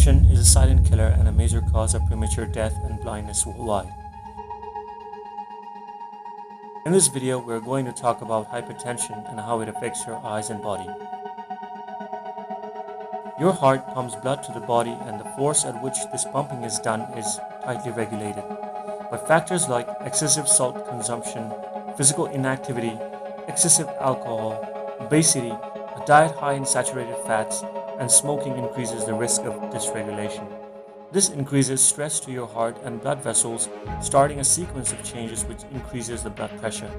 Hypertension is a silent killer and a major cause of premature death and blindness worldwide. In this video, we're going to talk about hypertension and how it affects your eyes and body. Your heart pumps blood to the body, and the force at which this pumping is done is tightly regulated. But factors like excessive salt consumption, physical inactivity, excessive alcohol, obesity, a diet high in saturated fats, and smoking increases the risk of dysregulation. This increases stress to your heart and blood vessels, starting a sequence of changes which increases the blood pressure.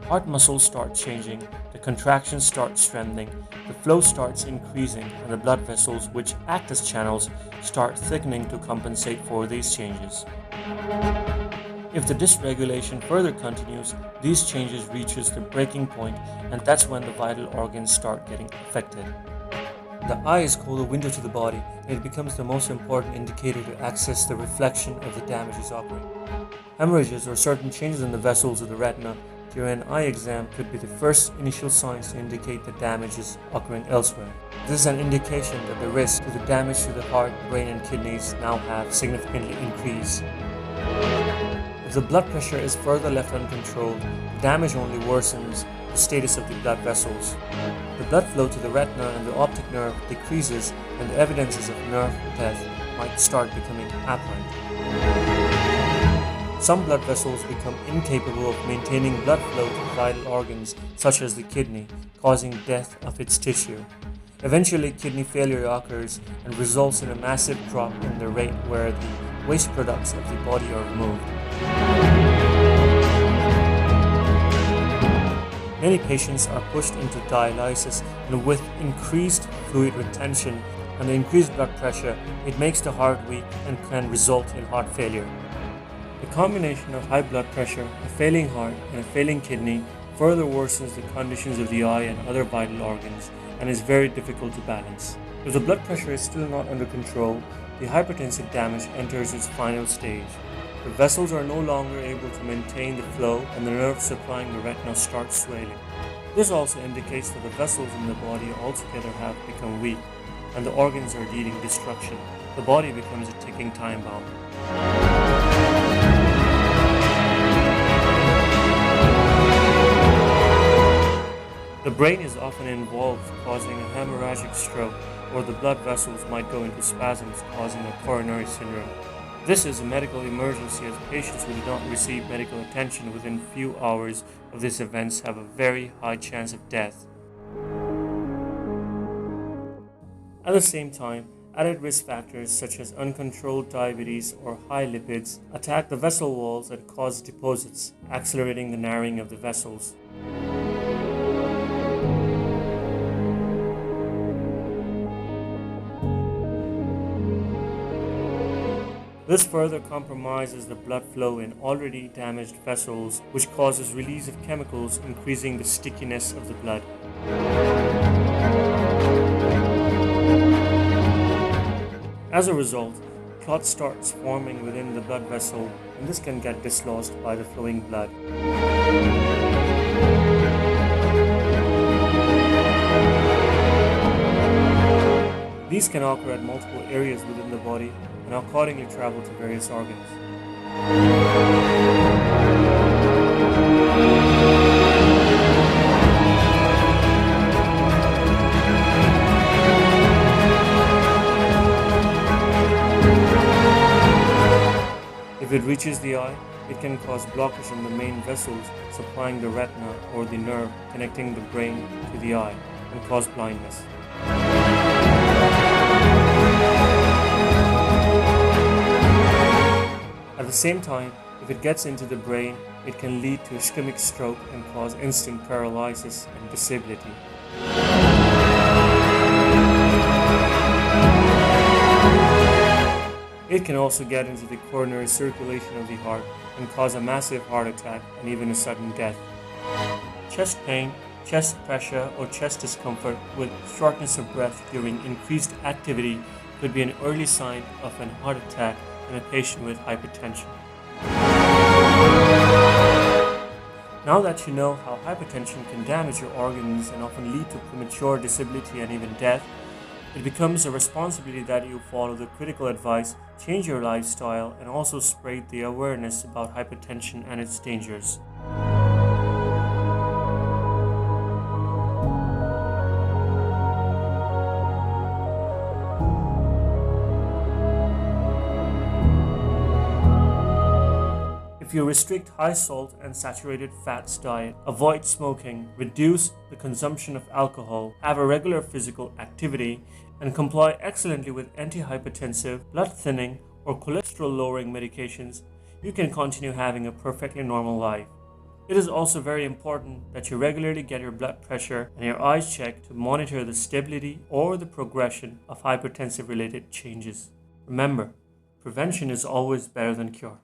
Heart muscles start changing, the contractions start strengthening, the flow starts increasing, and the blood vessels, which act as channels, start thickening to compensate for these changes. If the dysregulation further continues, these changes reaches the breaking point, and that's when the vital organs start getting affected. The eye is called a window to the body, and it becomes the most important indicator to access the reflection of the damages occurring. Hemorrhages or certain changes in the vessels of the retina during an eye exam could be the first initial signs to indicate that damage is occurring elsewhere. This is an indication that the risk to the damage to the heart, brain, and kidneys now have significantly increased. If the blood pressure is further left uncontrolled, the damage only worsens the status of the blood vessels. The blood flow to the retina and the optic nerve decreases, and the evidences of nerve death might start becoming apparent. Some blood vessels become incapable of maintaining blood flow to vital organs such as the kidney, causing death of its tissue. Eventually, kidney failure occurs and results in a massive drop in the rate where the waste products of the body are removed. Many patients are pushed into dialysis, and with increased fluid retention and increased blood pressure, it makes the heart weak and can result in heart failure. The combination of high blood pressure, a failing heart, and a failing kidney further worsens the conditions of the eye and other vital organs, and is very difficult to balance. If the blood pressure is still not under control, the hypertensive damage enters its final stage. The vessels are no longer able to maintain the flow, and the nerves supplying the retina start swelling. This also indicates that the vessels in the body altogether have become weak, and the organs are needing destruction. The body becomes a ticking time bomb. The brain is often involved, causing a hemorrhagic stroke, or the blood vessels might go into spasms, causing a coronary syndrome. This is a medical emergency, as patients who do not receive medical attention within few hours of these events have a very high chance of death. At the same time, added risk factors such as uncontrolled diabetes or high lipids attack the vessel walls and cause deposits, accelerating the narrowing of the vessels. This further compromises the blood flow in already damaged vessels, which causes release of chemicals, increasing the stickiness of the blood. As a result, clots starts forming within the blood vessel, and this can get dislodged by the flowing blood. These can occur at multiple areas within the body and accordingly travel to various organs. If it reaches the eye, it can cause blockage in the main vessels supplying the retina or the nerve connecting the brain to the eye, and cause blindness. At the same time, if it gets into the brain, it can lead to ischemic stroke and cause instant paralysis and disability. It can also get into the coronary circulation of the heart and cause a massive heart attack and even a sudden death. Chest pain, chest pressure, or chest discomfort with shortness of breath during increased activity could be an early sign of an heart attack in a patient with hypertension. Now that you know how hypertension can damage your organs and often lead to premature disability and even death, It becomes a responsibility that you follow the critical advice, change your lifestyle, and also spread the awareness about hypertension and its dangers. If you restrict high salt and saturated fats diet, avoid smoking, reduce the consumption of alcohol, have a regular physical activity, and comply excellently with antihypertensive, blood thinning, or cholesterol lowering medications, you can continue having a perfectly normal life. It is also very important that you regularly get your blood pressure and your eyes checked to monitor the stability or the progression of hypertensive related changes. Remember, prevention is always better than cure.